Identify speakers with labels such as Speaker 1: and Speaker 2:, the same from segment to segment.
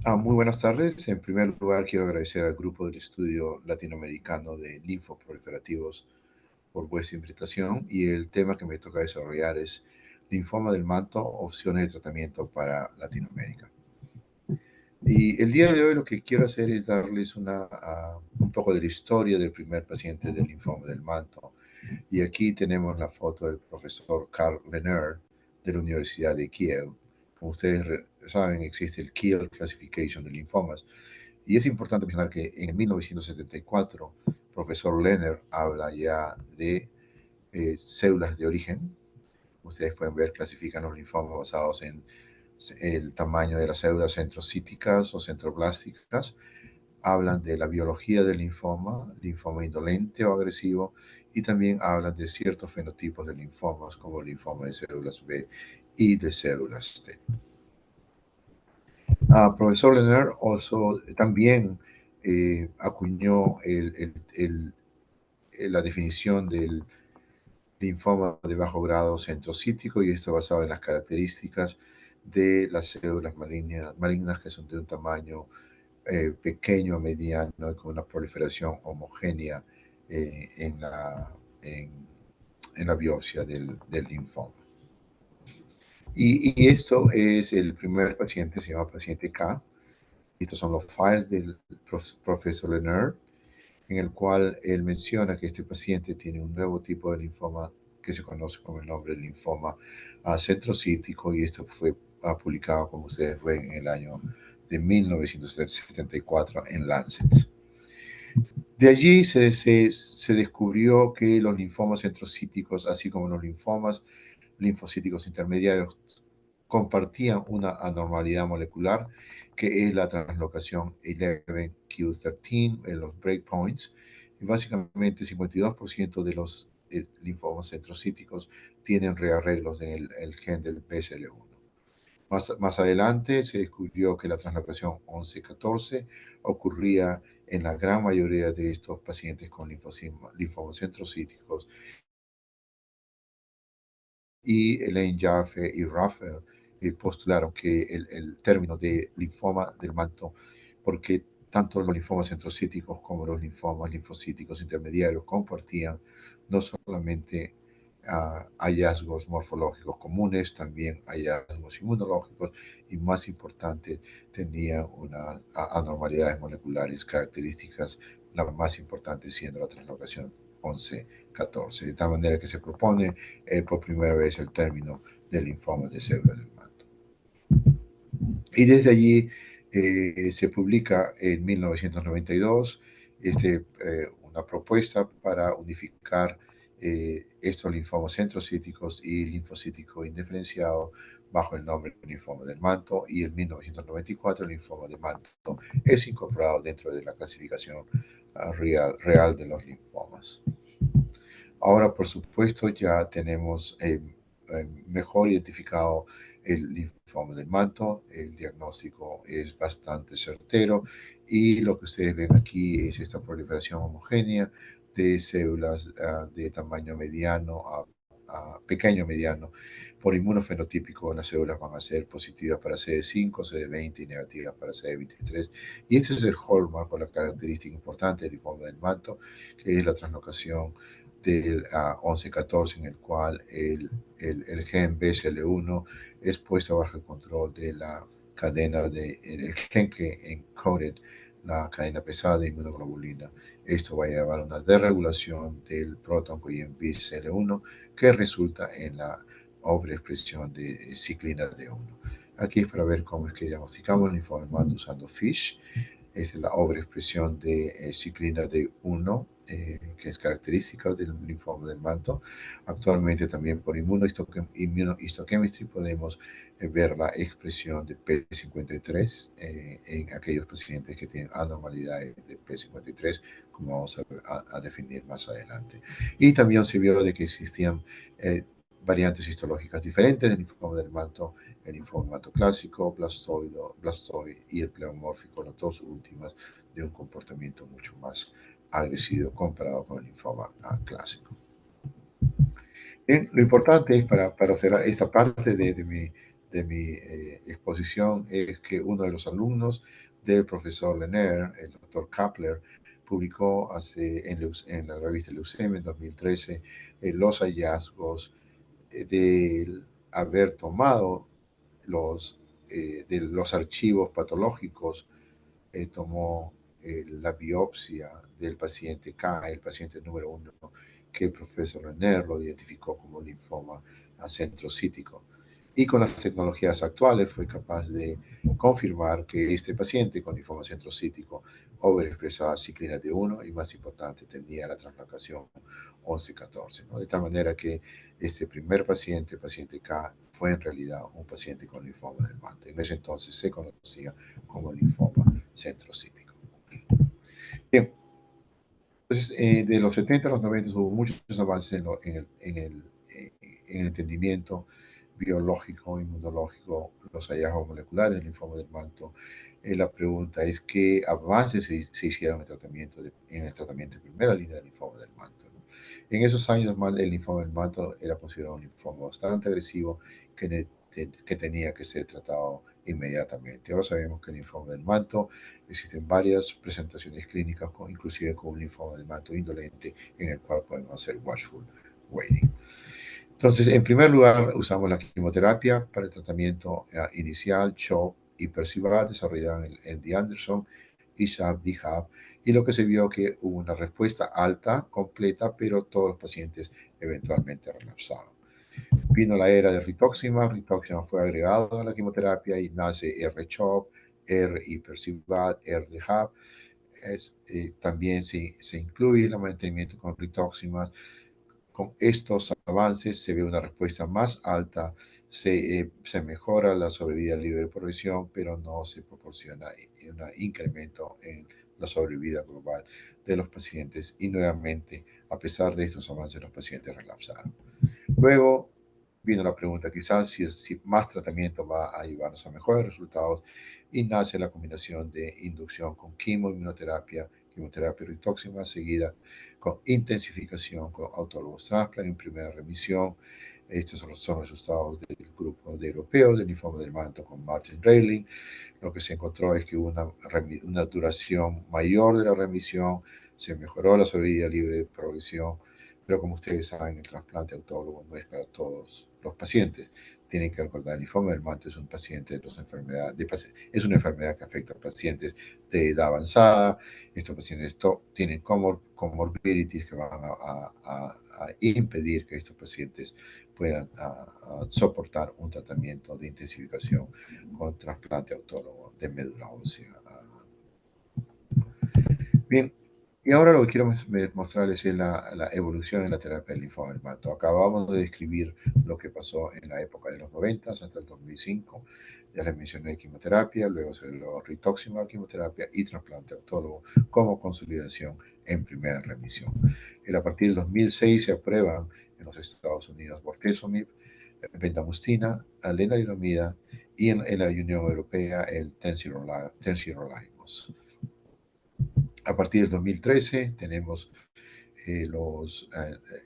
Speaker 1: Muy buenas tardes. En primer lugar, quiero agradecer al Grupo del Estudio Latinoamericano de Linfoproliferativos por vuestra invitación y el tema que me toca desarrollar es linfoma del manto, opciones de tratamiento para Latinoamérica. Y el día de hoy lo que quiero hacer es darles un poco de la historia del primer paciente del linfoma del manto. Y aquí tenemos la foto del profesor Karl Lenner de la Universidad de Kiel. Como ustedes saben, existe el Kiel Classification de linfomas. Y es importante mencionar que en 1974, profesor Lenner habla ya de células de origen. Ustedes pueden ver, clasifican los linfomas basados en el tamaño de las células centrocíticas o centroblásticas. Hablan de la biología del linfoma, linfoma indolente o agresivo, y también hablan de ciertos fenotipos de linfomas, como el linfoma de células B y de células T. Profesor Lenner también acuñó la definición del linfoma de bajo grado centrocítico, y esto basado en las características de las células malignas que son de un tamaño pequeño a mediano y con una proliferación homogénea en en, en la biopsia del linfoma. Y esto es el primer paciente, se llama paciente K. Estos son los files del profesor Lenner, en el cual él menciona que este paciente tiene un nuevo tipo de linfoma que se conoce como el nombre de linfoma centrocítico, y esto fue publicado, como ustedes ven, en el año de 1974 en Lancet. De allí se descubrió que los linfomas centrocíticos, así como los linfomas linfocíticos intermediarios, compartían una anormalidad molecular, que es la translocación 11q13 en los breakpoints. Y básicamente 52% de los linfomas centrocíticos tienen rearreglos en el gen del BCL1. Más adelante se descubrió que la translocación 11-14 ocurría en la gran mayoría de estos pacientes con linfomas centrocíticos, y Elaine Jaffe y Raphael postularon que el término de linfoma del manto, porque tanto los linfomas centrocíticos como los linfomas linfocíticos intermediarios compartían no solamente hallazgos morfológicos comunes, también hallazgos inmunológicos, y más importante, tenían unas anormalidades moleculares características, la más importante siendo la translocación 11-14, de tal manera que se propone por primera vez el término del linfoma de células del manto. Y desde allí se publica en 1992 una propuesta para unificar estos linfomas centrocíticos y linfocítico indiferenciado bajo el nombre de linfoma del manto, y en 1994 el linfoma de manto es incorporado dentro de la clasificación real de los linfomas. Ahora, por supuesto, ya tenemos mejor identificado el linfoma del manto, el diagnóstico es bastante certero, y lo que ustedes ven aquí es esta proliferación homogénea de células de tamaño mediano a pequeño mediano. Por inmunofenotípico, las células van a ser positivas para CD5, CD20 y negativas para CD23. Y este es el hallmark, o la característica importante del linfoma del manto, que es la translocación del 11-14, en el cual el gen BCL1 es puesto bajo el control de la cadena el gen que encode la cadena pesada de inmunoglobulina. Esto va a llevar a una desregulación del protooncogen BCL1, que resulta en la overexpresión de ciclina D1. Aquí es para ver cómo es que diagnosticamos el linfoma del manto usando FISH. Es la overexpresión de ciclina D1, que es característica del linfoma del manto. Actualmente también por immunohistochemistry podemos ver la expresión de P53 en aquellos pacientes que tienen anormalidades de P53, como vamos a definir más adelante. Y también se vio de que existían variantes histológicas diferentes del linfoma del manto: el linfoma clásico, blastoide y el pleomórfico, las dos últimas de un comportamiento mucho más agresivo comparado con el linfoma clásico. Bien, lo importante es para cerrar esta parte de mi de mi exposición es que uno de los alumnos del profesor Lenner, el doctor Kapler, publicó en la revista Leucemia en 2013 los hallazgos de haber tomado de los archivos patológicos. Tomó la biopsia del paciente K, el paciente número uno, que el profesor Renner lo identificó como linfoma centrocítico. Y con las tecnologías actuales fue capaz de confirmar que este paciente con linfoma centrocítico overexpresaba ciclina D1 y, más importante, tenía la translocación 11-14, ¿no? De tal manera que este primer paciente, el paciente K, fue en realidad un paciente con linfoma del manto. En ese entonces se conocía como linfoma centrocítico. Bien, entonces de los 70 a los 90 hubo muchos avances en el entendimiento biológico, inmunológico, los hallazgos moleculares del linfoma del manto. La pregunta es qué avances se hicieron en el tratamiento de primera línea del linfoma del manto, ¿no? En esos años el linfoma del manto era considerado un linfoma bastante agresivo que tenía que ser tratado inmediatamente. Ahora sabemos que el linfoma del manto existen varias presentaciones clínicas, inclusive con un linfoma del manto indolente, en el cual podemos hacer watchful waiting. Entonces, en primer lugar, usamos la quimioterapia para el tratamiento inicial, CHOP y Percival, desarrollada en el MD Anderson, ISAB, DHAB, y lo que se vio que hubo una respuesta alta, completa, pero todos los pacientes eventualmente relapsaban. Vino la era de rituximab. Rituximab fue agregado a la quimioterapia y nace R-CHOP, R-Percival, R-DHAB. También se incluye el mantenimiento con rituximab. Con estos avances se ve una respuesta más alta, se mejora la sobrevida libre de progresión, pero no se proporciona un incremento en la sobrevida global de los pacientes. Y nuevamente, a pesar de estos avances, los pacientes relapsaron. Luego vino la pregunta, quizás si más tratamiento va a llevarnos a mejores resultados, y nace la combinación de inducción con quimioterapia y rituximab, seguida con intensificación con autologous transplant en primera remisión. Estos son los resultados del grupo de europeos del linfoma del manto con Martin Reiling. Lo que se encontró es que hubo una duración mayor de la remisión, se mejoró la sobrevida libre de progresión, pero como ustedes saben, el trasplante autólogo no es para todos los pacientes. Tienen que recordar, el linfoma del manto es un paciente es una enfermedad que afecta a pacientes de edad avanzada. Estos pacientes tienen comorbidities que van a impedir que estos pacientes puedan soportar un tratamiento de intensificación con trasplante autólogo de médula ósea. Bien, y ahora lo que quiero mostrarles es la evolución en la terapia del linfoma del manto. Acabamos de describir lo que pasó en la época de los 90 hasta el 2005. Ya les mencioné quimioterapia, luego se dio rituximab, quimioterapia y trasplante autólogo como consolidación en primera remisión. A partir del 2006 se aprueban en los Estados Unidos bortezomib, bendamustine, lenalidomida y en la Unión Europea el temsirolimus. A partir del 2013 tenemos los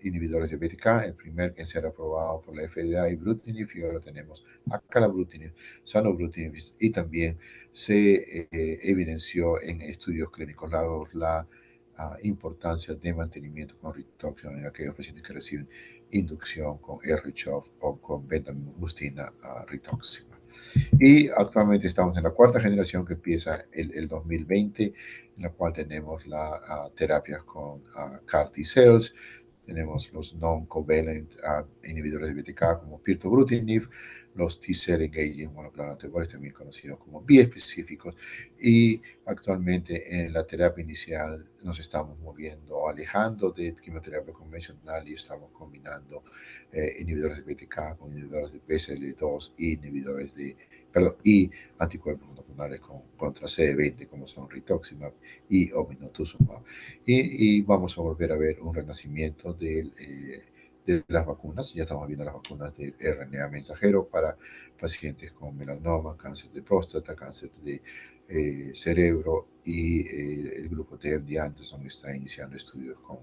Speaker 1: inhibidores de BTK, el primer que será aprobado por la FDA, y Ibrutinib, y ahora tenemos Acalabrutinib, Zanubrutinib, y también se evidenció en estudios clínicos largos la importancia de mantenimiento con rituximab en aquellos pacientes que reciben inducción con R-CHOP o con bendamustine rituximab. Y actualmente estamos en la cuarta generación que empieza el 2020, en la cual tenemos las terapias con CAR T-cells, tenemos los non-covalent inhibidores de BTK como pirtobrutinib, los T-cell engaging monoclonal antibodies, también conocidos como biespecíficos, y actualmente en la terapia inicial nos estamos moviendo, alejando de quimioterapia convencional y estamos combinando inhibidores de BTK con inhibidores de BCL2 y anticuerpos monoclonales contra CD20 como son rituximab y obinutuzumab. Y vamos a volver a ver un renacimiento de las vacunas. Ya estamos viendo las vacunas de RNA mensajero para pacientes con melanoma, cáncer de próstata, cáncer de cerebro, y el grupo de MD Anderson está iniciando estudios con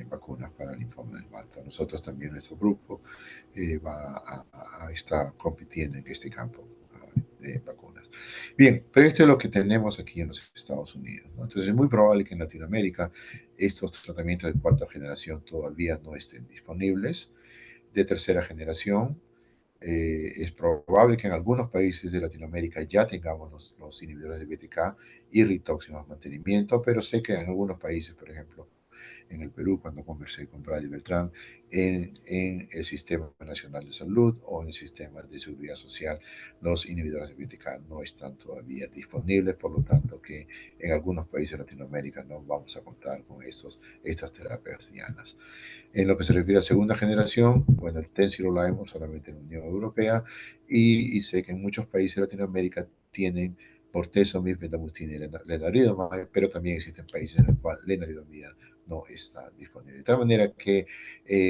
Speaker 1: vacunas para el linfoma del manto. Nosotros también, nuestro grupo va a estar compitiendo en este campo de vacunas. Bien, pero esto es lo que tenemos aquí en los Estados Unidos, ¿no? Entonces es muy probable que en Latinoamérica estos tratamientos de cuarta generación todavía no estén disponibles. De tercera generación, es probable que en algunos países de Latinoamérica ya tengamos los inhibidores de BTK y rituximab mantenimiento, pero sé que en algunos países, por ejemplo, en el Perú, cuando conversé con Brady Beltrán, en el Sistema Nacional de Salud o en el Sistema de Seguridad Social, los inhibidores de BTK no están todavía disponibles, por lo tanto que en algunos países de Latinoamérica no vamos a contar con estas terapias dianas. En lo que se refiere a segunda generación, bueno, el Tensirolimab solamente en la Unión Europea, y sé que en muchos países de Latinoamérica tienen bortezomib, bendamustine y lenalidomide, pero también existen países en los cuales lenalidomide no está disponible. De tal manera que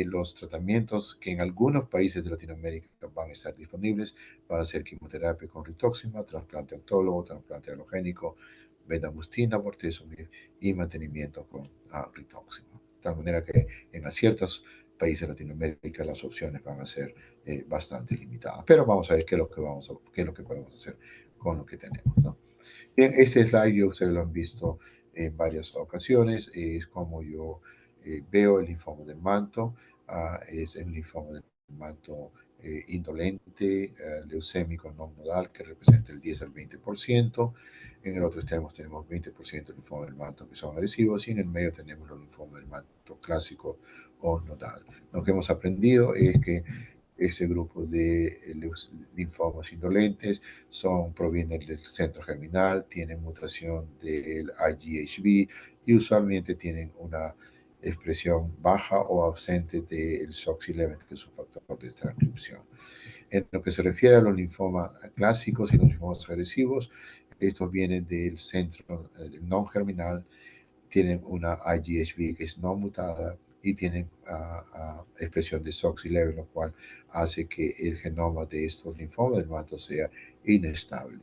Speaker 1: los tratamientos que en algunos países de Latinoamérica van a estar disponibles van a ser quimioterapia con rituximab, trasplante autólogo, trasplante halogénico, bendamustine, bortezomib y mantenimiento con rituximab. De tal manera que en ciertos países de Latinoamérica las opciones van a ser bastante limitadas. Pero vamos a ver qué es lo que podemos hacer con lo que tenemos, ¿no? Bien, este slide yo ustedes lo han visto en varias ocasiones. Es como yo veo el linfoma del manto. Es el linfoma del manto indolente, leucémico no nodal, que representa el 10 al 20%. En el otro extremo tenemos 20% de linfoma del manto que son agresivos, y en el medio tenemos los linfomas del manto clásico o nodal. Lo que hemos aprendido es que ese grupo de linfomas indolentes provienen del centro germinal, tienen mutación del IGHV y usualmente tienen una expresión baja o ausente del SOX11, que es un factor de transcripción. En lo que se refiere a los linfomas clásicos y los linfomas agresivos, estos vienen del centro no germinal, tienen una IGHV que es no mutada y tienen expresión de SOX11, lo cual hace que el genoma de estos linfomas del manto sea inestable.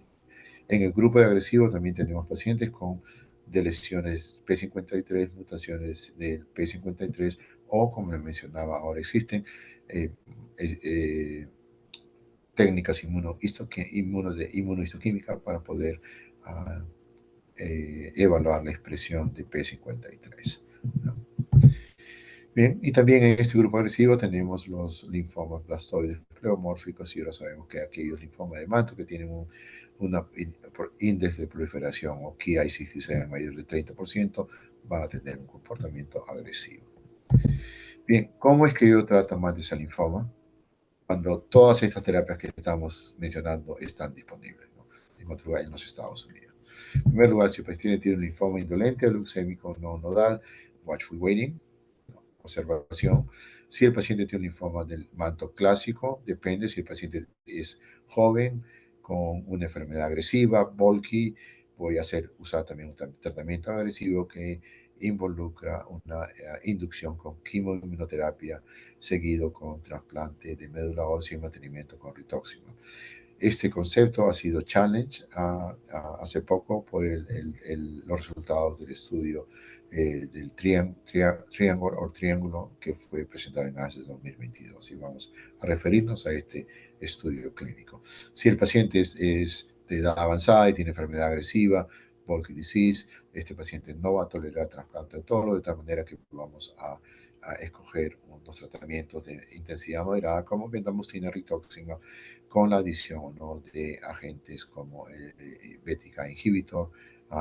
Speaker 1: En el grupo de agresivos también tenemos pacientes con deleciones P53, mutaciones del P53, o como les mencionaba, ahora existen eh, eh, técnicas inmunohistoquímicas para poder uh, evaluar la expresión de P53, ¿no? Bien, y también en este grupo agresivo tenemos los linfomas blastoides pleomórficos, y ahora sabemos que aquellos linfomas de manto que tienen un índice de proliferación o Ki67 mayor del 30% van a tener un comportamiento agresivo. Bien, ¿cómo es que yo trato más de ese linfoma cuando todas estas terapias que estamos mencionando están disponibles, ¿no? En otro lugar, en los Estados Unidos? En primer lugar, si el paciente tiene un linfoma indolente o leucémico no nodal, watchful waiting, observación. Si el paciente tiene un linfoma del manto clásico, depende si el paciente es joven, con una enfermedad agresiva, bulky, voy a usar también un tratamiento agresivo que involucra una inducción con quimioinmunoterapia seguido con trasplante de médula ósea y mantenimiento con rituximab. Este concepto ha sido challenge hace poco por los resultados del estudio del triángulo que fue presentado en ASH 2022, y vamos a referirnos a este estudio clínico. Si el paciente es de edad avanzada y tiene enfermedad agresiva, bulky disease, este paciente no va a tolerar trasplante autólogo, de tal manera que vamos a escoger unos tratamientos de intensidad moderada como bendamustine, rituximab, con la adición, ¿no?, de agentes como BTK inhibitor,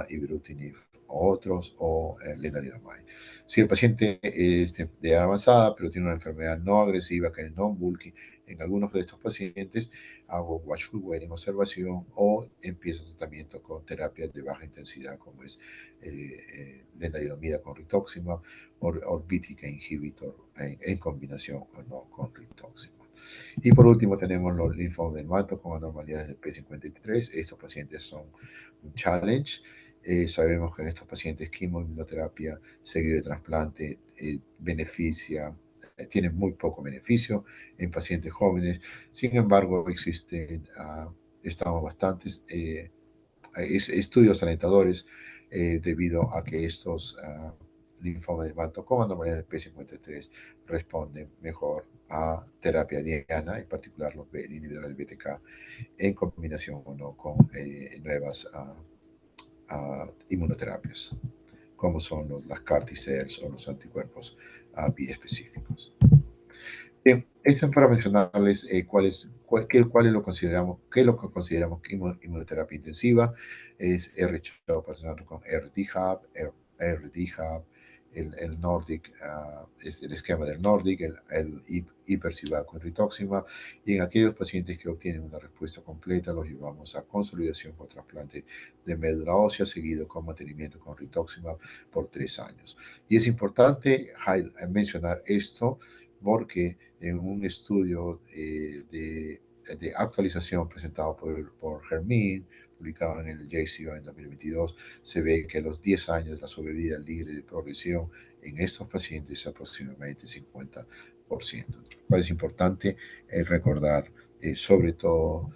Speaker 1: ibrutinib o otros, o lenalidomide. Si el paciente es de edad avanzada, pero tiene una enfermedad no agresiva, que es non-bulky, en algunos de estos pacientes hago watchful waiting, observación, o empiezo tratamiento con terapias de baja intensidad, como es lenalidomida con rituximab o BTK inhibitor en combinación o no con rituximab. Y por último tenemos los linfomas del manto con anormalidades de P53. Estos pacientes son un challenge. Sabemos que en estos pacientes quimioinmunoterapia seguido de trasplante beneficia tiene muy poco beneficio en pacientes jóvenes. Sin embargo, estamos bastantes estudios alentadores debido a que estos linfomas de manto con anormalidad de P53 responden mejor a terapia diana, en particular los inhibidores de BTK, en combinación o no con nuevas inmunoterapias, como son las CAR T-cells o los anticuerpos biespecíficos. Bien, esto es para mencionarles cuál es lo consideramos, qué es lo que consideramos que inmunoterapia intensiva. Es R-CHOP relacionado con RDHAB, RDHAB, el Nordic, es el esquema del Nordic, el hipercival con rituximab, y en aquellos pacientes que obtienen una respuesta completa los llevamos a consolidación con trasplante de médula ósea seguido con mantenimiento con rituximab por 3 años. Y es importante mencionar esto porque en un estudio de actualización presentado por Hermine, publicado en el JCO en 2022, se ve que a los 10 años de la sobrevida libre de progresión en estos pacientes es aproximadamente 50%. Lo cual es importante recordar, sobre todo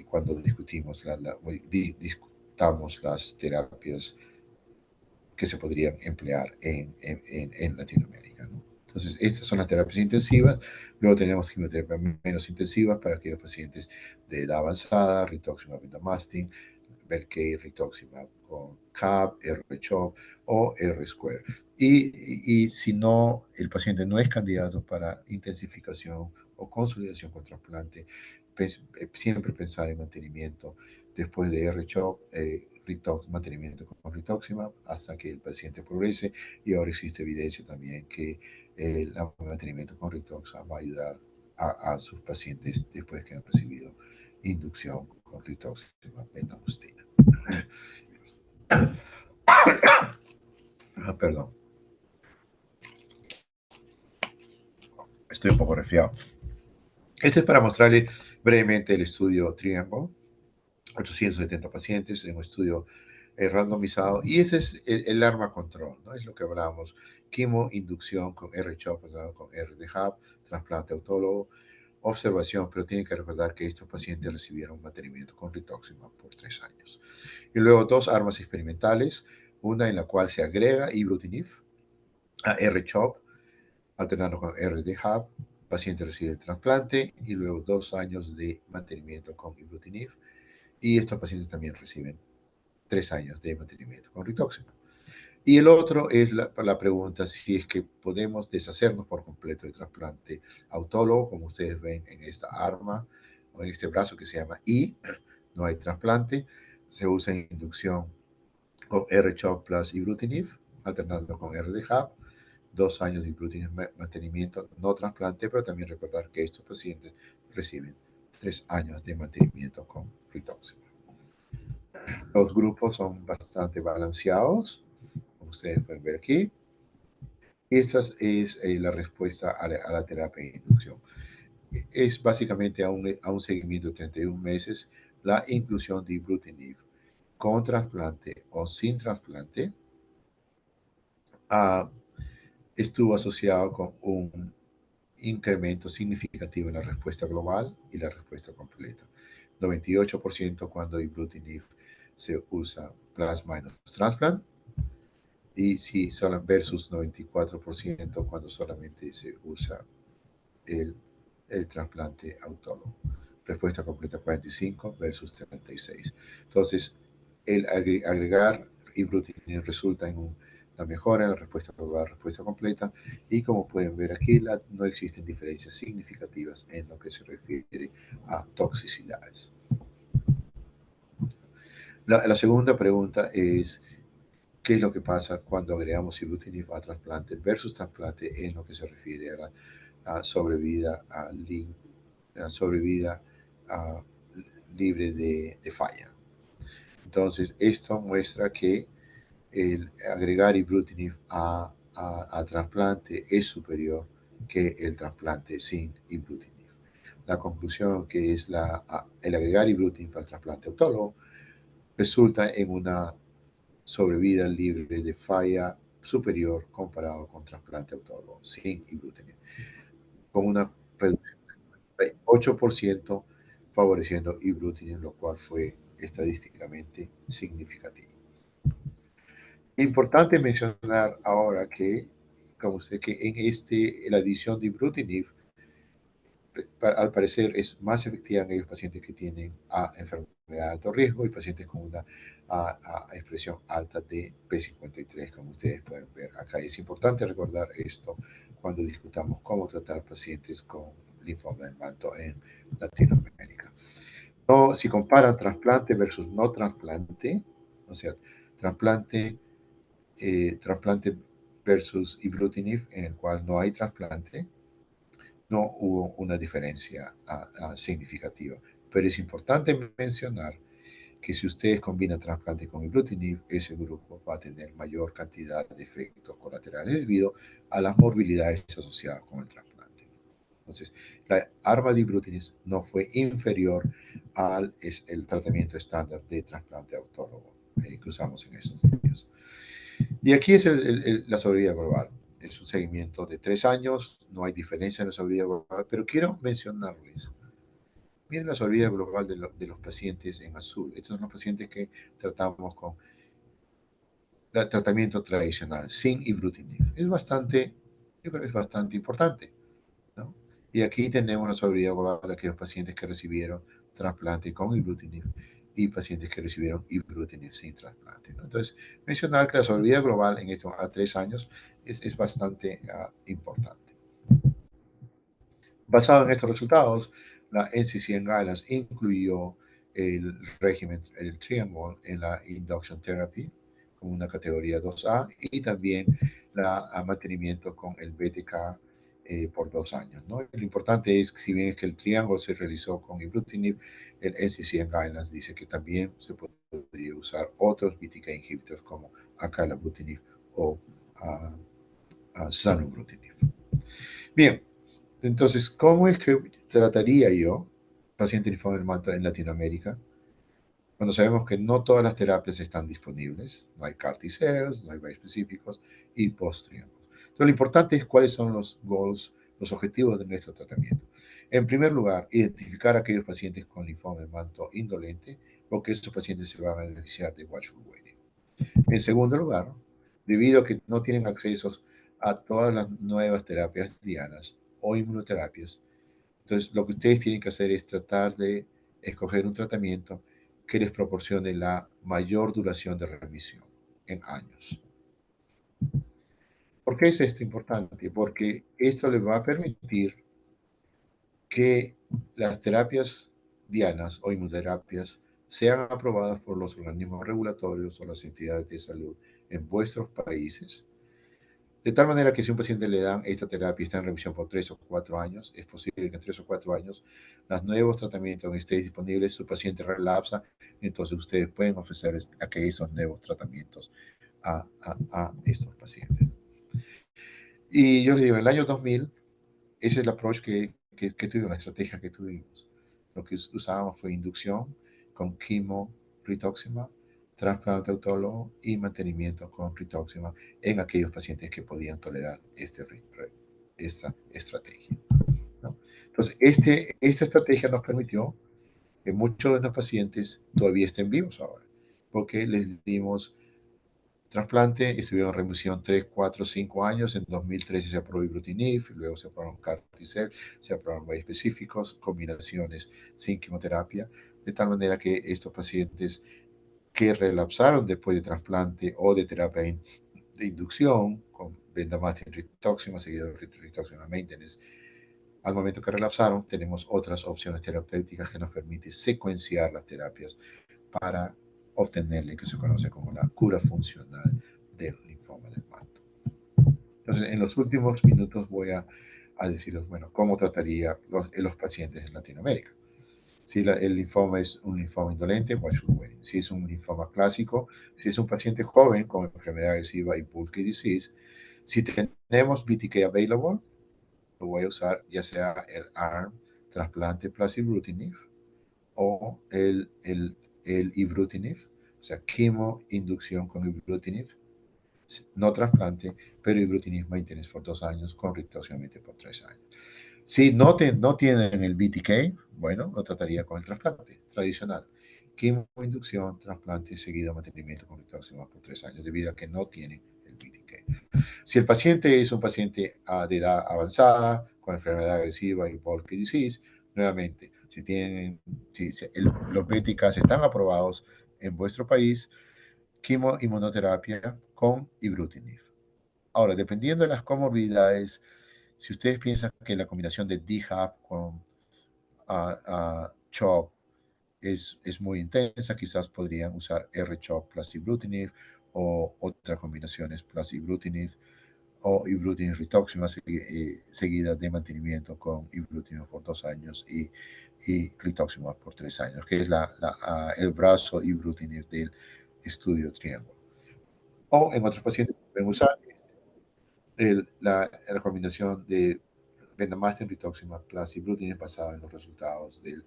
Speaker 1: cuando discutamos las terapias que se podrían emplear en Latinoamérica, ¿no? Entonces, estas son las terapias intensivas. Luego tenemos quimioterapia menos intensivas para aquellos pacientes de edad avanzada, rituximab, bendamustine, Velcade, rituximab con CAB, R-CHOP o R-Square. Y si no, el paciente no es candidato para intensificación o consolidación con trasplante, siempre pensar en mantenimiento después de R-CHOP, mantenimiento con rituximab hasta que el paciente progrese. Y ahora existe evidencia también que el mantenimiento con rituximab va a ayudar a sus pacientes después que han recibido inducción con rituximab bendamustine. Perdón, estoy un poco resfriado. Este es para mostrarle brevemente el estudio Triangle, 870 pacientes en un estudio randomizado, y ese es el arma control, ¿no? Es lo que hablábamos: quimo, inducción con R-CHOP, con RDHAB, trasplante autólogo, observación, pero tienen que recordar que estos pacientes recibieron mantenimiento con rituximab por 3 años. Y luego 2 armas experimentales, una en la cual se agrega ibrutinib a R-CHOP, alternando con RDHAB, paciente recibe el trasplante, y luego 2 años de mantenimiento con ibrutinib, y estos pacientes también reciben 3 años de mantenimiento con rituximab. Y el otro es la pregunta si es que podemos deshacernos por completo de trasplante autólogo, como ustedes ven en esta arma o en este brazo que se llama I. No hay trasplante, se usa inducción con R-CHOP plus ibrutinib, alternando con RDHAB, 2 años de ibrutinib mantenimiento, no trasplante, pero también recordar que estos pacientes reciben 3 años de mantenimiento con rituximab. Los grupos son bastante balanceados, como ustedes pueden ver aquí. Esta es la respuesta a la terapia de inducción. Es básicamente a un seguimiento de 31 meses la inclusión de ibrutinib con trasplante o sin trasplante estuvo asociado con un incremento significativo en la respuesta global y la respuesta completa. 98% cuando ibrutinib se usa plus minus transplant, y si solo versus 94% cuando solamente se usa el trasplante autólogo. Respuesta completa 45 versus 36. Entonces, el agregar ibrutinib resulta en una mejora en la respuesta global, respuesta completa, y como pueden ver aquí, no existen diferencias significativas en lo que se refiere a toxicidades. La segunda pregunta es: ¿qué es lo que pasa cuando agregamos ibrutinib a trasplante versus trasplante en lo que se refiere a la sobrevida, sobrevida libre de falla? Entonces, esto muestra que el agregar ibrutinib a trasplante es superior que el trasplante sin ibrutinib. La conclusión que es el agregar ibrutinib al trasplante autólogo resulta en una sobrevida libre de falla superior comparado con trasplante autólogo sin ibrutinib, con una reducción de 8% favoreciendo ibrutinib, lo cual fue estadísticamente significativo. Importante mencionar ahora que, como usted, que en la adición de ibrutinib, al parecer es más efectiva en aquellos pacientes que tienen enfermedad de alto riesgo y pacientes con una expresión alta de P53, como ustedes pueden ver acá. Es importante recordar esto cuando discutamos cómo tratar pacientes con linfoma del manto en Latinoamérica. No, si comparan trasplante versus no trasplante, o sea, trasplante, trasplante versus ibrutinib, en el cual no hay trasplante, no hubo una diferencia significativa. Pero es importante mencionar que si ustedes combinan trasplante con ibrutinib, ese grupo va a tener mayor cantidad de efectos colaterales debido a las morbilidades asociadas con el trasplante. Entonces, la arma de ibrutinib no fue inferior al el tratamiento estándar de trasplante autólogo que usamos en estos días. Y aquí es la sobrevida global. Es un seguimiento de 3 años, no hay diferencia en la sobrevida global, pero quiero mencionarles, miren la sobrevida global de los pacientes en azul. Estos son los pacientes que tratamos con el tratamiento tradicional, sin ibrutinib. Es bastante, yo creo que es bastante importante, ¿no? Y aquí tenemos la sobrevida global de aquellos pacientes que recibieron trasplante con ibrutinib y pacientes que recibieron ibrutinib sin trasplante, ¿no? Entonces, mencionar que la sobrevida global en estos a 3 años es bastante importante. Basado en estos resultados, la NCCN Guidelines incluyó el régimen, el Triangle, en la Induction Therapy como una categoría 2A y también el mantenimiento con el BTK por 2 años, ¿no? Lo importante es que si bien es que el Triangle se realizó con ibrutinib, el NCCN Guidelines dice que también se podría usar otros BTK inhibitors como acalabrutinib o zanubrutinib. Bien, entonces, ¿cómo es que trataría yo paciente linfoma del manto en Latinoamérica? Cuando sabemos que no todas las terapias están disponibles, no hay CAR T-cells, no hay bispecíficos y post-triángulos. Entonces, lo importante es cuáles son los goals, los objetivos de nuestro tratamiento. En primer lugar, identificar a aquellos pacientes con linfoma del manto indolente, porque estos pacientes se van a beneficiar de watchful waiting. En segundo lugar, debido a que no tienen acceso a todas las nuevas terapias dianas o inmunoterapias, entonces lo que ustedes tienen que hacer es tratar de escoger un tratamiento que les proporcione la mayor duración de remisión en años. ¿Por qué es esto importante? Porque esto les va a permitir que las terapias dianas o inmunoterapias sean aprobadas por los organismos regulatorios o las entidades de salud en vuestros países. De tal manera que si a un paciente le dan esta terapia y está en remisión por 3 o 4 años, es posible que en 3 o 4 años los nuevos tratamientos estén disponibles, su paciente relapsa, entonces ustedes pueden ofrecer esos nuevos tratamientos a estos pacientes. Y yo les digo, en el año 2000, ese es el approach que tuvimos, la estrategia que tuvimos. Lo que usábamos fue inducción con quimo, rituximab, trasplante autólogo y mantenimiento con rituximab en aquellos pacientes que podían tolerar esta estrategia, ¿no? Entonces, esta estrategia nos permitió que muchos de los pacientes todavía estén vivos ahora, porque les dimos trasplante y estuvieron en remisión 3, 4, 5 años. En 2013 se aprobó ibrutinib, luego se aprobaron CAR T-cell, se aprobaron bispecíficos, combinaciones sin quimioterapia, de tal manera que estos pacientes que relapsaron después de trasplante o de terapia de inducción con bendamustine rituximab seguido de rituximab maintenance, al momento que relapsaron tenemos otras opciones terapéuticas que nos permiten secuenciar las terapias para obtener lo que se conoce como la cura funcional del linfoma del manto. Entonces, en los últimos minutos voy a deciros, bueno, cómo trataría los pacientes en Latinoamérica. Si el linfoma es un linfoma indolente, watchful waiting. Si es un linfoma clásico, si es un paciente joven con enfermedad agresiva y bulky disease, si tenemos BTK available, lo voy a usar ya sea el ARM, trasplante plus ibrutinib, o el ibrutinib, o sea, quimo inducción con ibrutinib, no trasplante, pero ibrutinib maintenance por 2 años con rituximab por 3 años. Si no tienen el BTK, bueno, lo trataría con el trasplante tradicional. Quimioinducción, trasplante seguido mantenimiento con rituximab por 3 años, debido a que no tienen el BTK. Si el paciente es un paciente de edad avanzada, con enfermedad agresiva y bulky disease, nuevamente, los BTKs están aprobados en vuestro país, quimioinmunoterapia con ibrutinib. Ahora, dependiendo de las comorbilidades, si ustedes piensan que la combinación de DHAP con CHOP es muy intensa, quizás podrían usar R-CHOP plus ibrutinib o otras combinaciones plus ibrutinib o ibrutinib rituximab seguida de mantenimiento con ibrutinib por 2 años y rituximab por 3 años, que es el brazo ibrutinib del estudio Triangle. O en otros pacientes pueden usar la combinación de bendamustine rituximab plus ibrutinib basada en los resultados del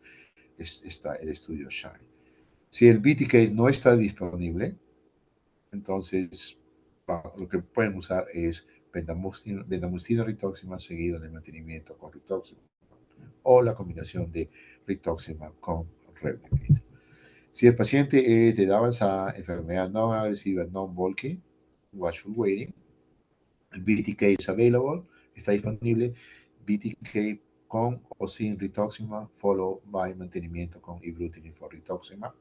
Speaker 1: el estudio SHINE. Si el BTK no está disponible, entonces lo que pueden usar es bendamustine rituximab seguido de mantenimiento con rituximab o la combinación de rituximab con Revlimid. Si el paciente es de edad avanzada, enfermedad no agresiva, non-bulky, watchful waiting, el BTK is available, está disponible, BTK con o sin rituximab, followed by mantenimiento con ibrutinib for rituximab.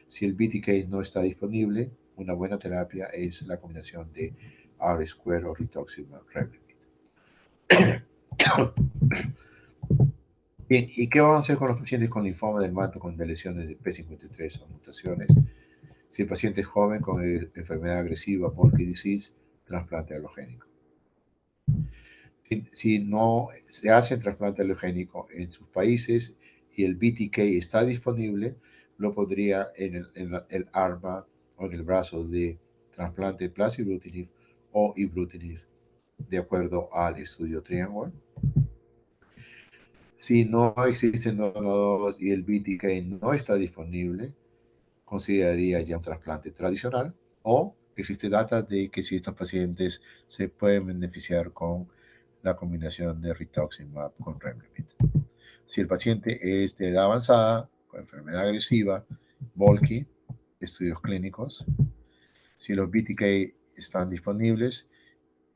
Speaker 1: Si el BTK no está disponible, una buena terapia es la combinación de R-Square o rituximab Revlimid. Bien, ¿y qué vamos a hacer con los pacientes con linfoma del manto con lesiones de P53 o mutaciones? Si el paciente es joven con enfermedad agresiva, bulky disease, trasplante halogénico. Si no se hace trasplante halogénico en sus países y el BTK está disponible, lo podría en el arma o en el brazo de trasplante plus ibrutinib o ibrutinib, de acuerdo al estudio Triangle. Si no existen donadores y el BTK no está disponible, consideraría ya un trasplante tradicional o existe data de que si estos pacientes se pueden beneficiar con la combinación de rituximab con Revlimid. Si el paciente es de edad avanzada, con enfermedad agresiva, bulky, estudios clínicos. Si los BTK están disponibles,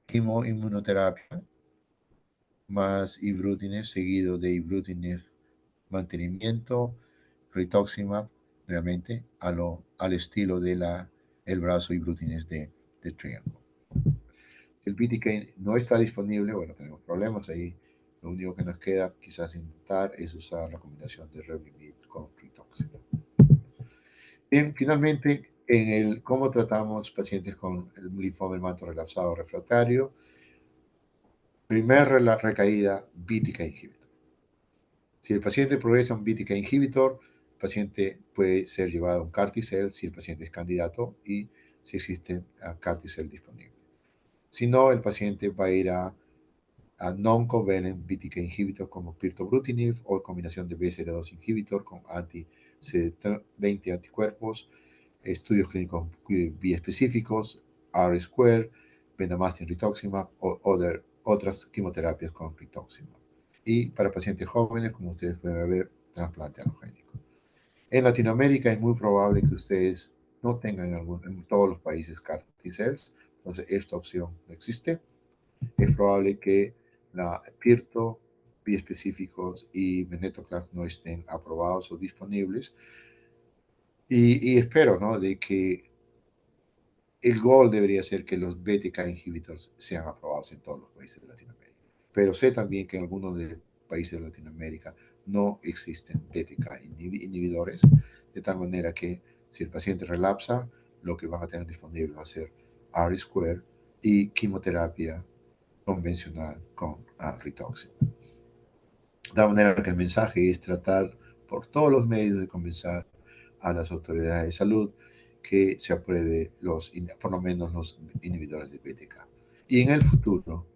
Speaker 1: quimioinmunoterapia más ibrutinib seguido de ibrutinib mantenimiento, rituximab, nuevamente, al estilo de el brazo ibrutinib de Triangle. El BTK no está disponible, bueno, tenemos problemas ahí. Lo único que nos queda quizás intentar es usar la combinación de Revlimid con rituximab. Bien, finalmente, cómo tratamos pacientes con el linfoma del manto relapsado refractario. Primer recaída, BTK inhibitor. Si el paciente progresa a un BTK inhibitor, el paciente puede ser llevado a un CAR-T-cell si el paciente es candidato y si existe CAR-T-cell disponible. Si no, el paciente va a ir a non-covalent BTK inhibitor como pirtobrutinib o combinación de BCL2 inhibitor con anti-CD20 anticuerpos, estudios clínicos biespecíficos, R-Square, bendamustine rituximab o otras quimioterapias con rituximab. Y para pacientes jóvenes, como ustedes pueden ver, trasplante halogénico. En Latinoamérica es muy probable que ustedes no tengan en todos los países CAR-T-cells, entonces esta opción no existe. Es probable que la PIRTO, biespecíficos y venetoclax no estén aprobados o disponibles. Y espero, ¿no?, de que el goal debería ser que los BTK inhibitors sean aprobados en todos los países de Latinoamérica. Pero sé también que en algunos de los países de Latinoamérica no existen BTK inhibidores, de tal manera que si el paciente relapsa, lo que van a tener disponible va a ser R-Square y quimioterapia convencional con rituximab. De tal manera que el mensaje es tratar por todos los medios de convencer a las autoridades de salud que se apruebe por lo menos los inhibidores de BTK. Y en el futuro,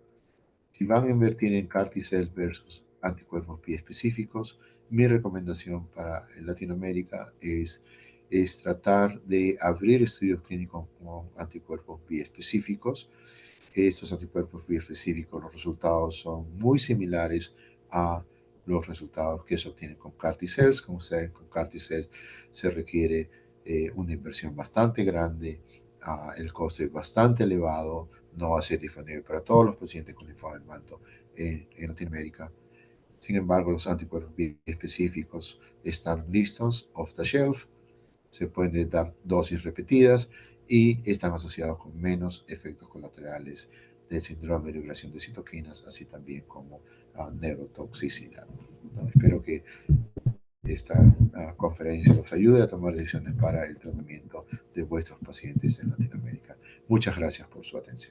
Speaker 1: si van a invertir en CAR-T-cells versus anticuerpos biespecíficos, mi recomendación para Latinoamérica es es tratar de abrir estudios clínicos con anticuerpos biespecíficos. Estos anticuerpos biespecíficos, los resultados son muy similares a los resultados que se obtienen con CAR T-cells. Como saben, con CAR T-cells se requiere una inversión bastante grande, el costo es bastante elevado, no va a ser disponible para todos los pacientes con linfoma del manto en Latinoamérica. Sin embargo, los anticuerpos específicos están listos, off the shelf, se pueden dar dosis repetidas y están asociados con menos efectos colaterales del síndrome de liberación de citoquinas, así también como neurotoxicidad, ¿no? Espero que esta conferencia los ayude a tomar decisiones para el tratamiento de vuestros pacientes en Latinoamérica. Muchas gracias por su atención.